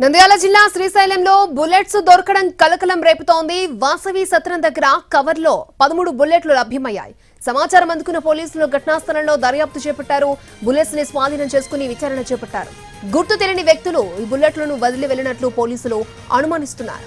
నంద్యాల జిల్లా శ్రీశైలంలో బుల్లెట్స్ దొరకడం కలకలం రేపుతోంది. వాసవి సత్రం దగ్గర కవర్లో 13 బుల్లెట్లు లభ్యమయ్యాయి. సమాచారం అందుకున్న పోలీసులు ఘటనాస్థలంలో దర్యాప్తు చేపట్టారు. బుల్లెట్స్ ని స్వాధీనం చేసుకుని విచారణ చేపట్టారు. గుర్తు తెలియని వ్యక్తులు ఈ బుల్లెట్లను వదిలి వెళ్లినట్లు పోలీసులు అనుమానిస్తున్నారు.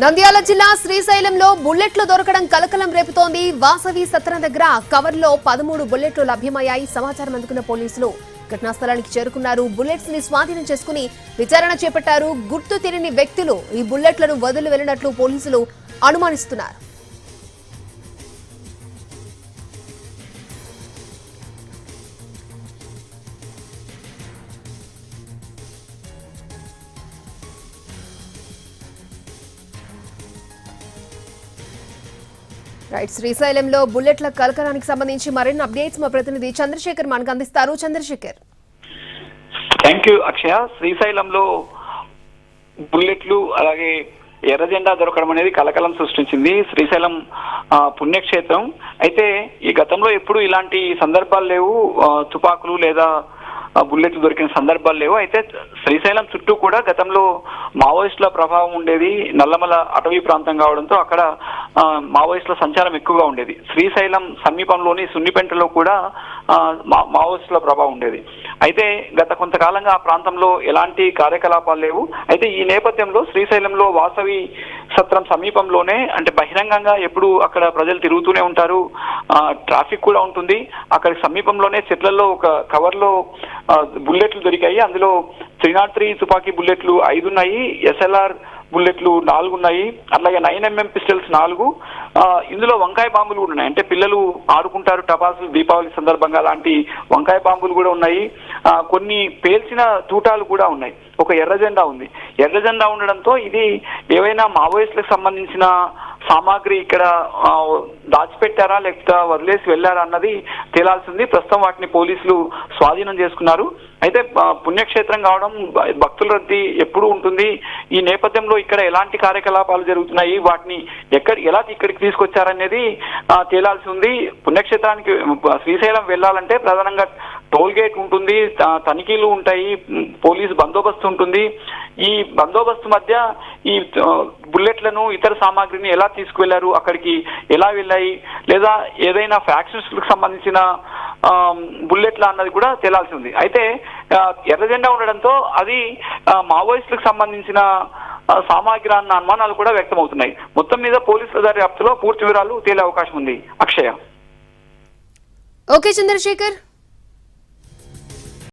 నంద్యాల జిల్లా శ్రీశైలంలో బుల్లెట్లు దొరకడం కలకలం రేపుతోంది. వాసవి సత్రం దగ్గర కవర్లో 13 బుల్లెట్లు లభ్యమయ్యాయి. సమాచారం అందుకున్న పోలీసులు ఘటనాస్థలానికి చేరుకున్నారు. బుల్లెట్స్ ని స్వాధీనం చేసుకుని విచారణ చేపట్టారు. గుర్తు తెలియని వ్యక్తులు ఈ బుల్లెట్లను వదిలి వెళ్లినట్లు పోలీసులు అనుమానిస్తున్నారు. రైట్, శ్రీశైలంలో బుల్లెట్ల కలకలానికి సంబంధించి మరిన్ని అప్డేట్స్ మా ప్రతినిధి చంద్రశేఖర్ మనకు అందిస్తారు. చంద్రశేఖర్. థ్యాంక్ యూ అక్షయ. శ్రీశైలంలో బుల్లెట్లు అలాగే ఎర్ర జెండా దొరకడం అనేది కలకలం సృష్టించింది. శ్రీశైలం పుణ్యక్షేత్రం అయితే ఈ గతంలో ఎప్పుడు ఇలాంటి సందర్భాలు లేవు. తుపాకులు లేదా బుల్లెట్లు దొరికిన సందర్భాలు లేవు. అయితే శ్రీశైలం చుట్టూ కూడా గతంలో మావోయిస్టుల ప్రభావం ఉండేది. నల్లమల అటవీ ప్రాంతం కావడంతో అక్కడ మావోయిస్టుల సంచారం ఎక్కువగా ఉండేది. శ్రీశైలం సమీపంలోని సున్నిపెంటలో కూడా మావోయిస్టుల ప్రభావం ఉండేది. అయితే గత కొంతకాలంగా ఆ ప్రాంతంలో ఎలాంటి కార్యకలాపాలు లేవు. అయితే ఈ నేపథ్యంలో శ్రీశైలంలో వాసవి సత్రం సమీపంలోనే అంటే బహిరంగంగా ఎప్పుడు అక్కడ ప్రజలు తిరుగుతూనే ఉంటారు. ట్రాఫిక్ కూడా ఉంటుంది. అక్కడ సమీపంలోనే చెట్లలో ఒక కవర్లో బుల్లెట్లు దొరికాయి. అందులో 303 తుపాకీ బుల్లెట్లు 5 ఉన్నాయి. SLR బుల్లెట్లు 4 ఉన్నాయి. అట్లాగే 9mm పిస్టల్స్ 4. ఇందులో వంకాయ బాంబులు కూడా ఉన్నాయి. అంటే పిల్లలు ఆడుకుంటారు టపాసులు దీపావళి సందర్భంగా, అలాంటి వంకాయ బాంబులు కూడా ఉన్నాయి. కొన్ని పేల్చిన తూటాలు కూడా ఉన్నాయి. ఒక ఎర్ర జెండా ఉంది. ఎర్ర జెండా ఉండడంతో ఇది ఏవైనా మావోయిస్టులకు సంబంధించిన సామాగ్రి ఇక్కడ దాచిపెట్టారా లేకపోతే వదిలేసి వెళ్లారా అన్నది తేలాల్సింది. ప్రస్తుతం వాటిని పోలీసులు స్వాధీనం చేసుకున్నారు. అయితే పుణ్యక్షేత్రం కావడం భక్తుల రద్దీ ఎప్పుడు ఉంటుంది. ఈ నేపథ్యంలో ఇక్కడ ఎలాంటి కార్యకలాపాలు జరుగుతున్నాయి, వాటిని ఎలా ఇక్కడికి తీసుకొచ్చారనేది తేలాల్సి ఉంది. పుణ్యక్షేత్రానికి శ్రీశైలం వెళ్లాలంటే ప్రధానంగా టోల్ గేట్ ఉంటుంది, తనిఖీలు ఉంటాయి, పోలీసు బందోబస్తు ఉంటుంది. ఈ బందోబస్తు మధ్య ఈ బుల్లెట్లను ఇతర సామాగ్రిని ఎలా తీసుకువెళ్లారు, అక్కడికి ఎలా వెళ్ళాయి, లేదా ఏదైనా ఫ్యాక్షన్స్ కు సంబంధించిన బుల్లెట్ల అన్నది కూడా తేలాల్సి ఉంది. అయితే ఎర్ర జెండా ఉండడంతో అది మావోయిస్టులకు సంబంధించిన సామాగ్రి అన్న అనుమానాలు కూడా వ్యక్తమవుతున్నాయి. మొత్తం మీద పోలీసుల దర్యాప్తులో పూర్తి వివరాలు తేలే అవకాశం ఉంది. అక్షయ. ఓకే చంద్రశేఖర్.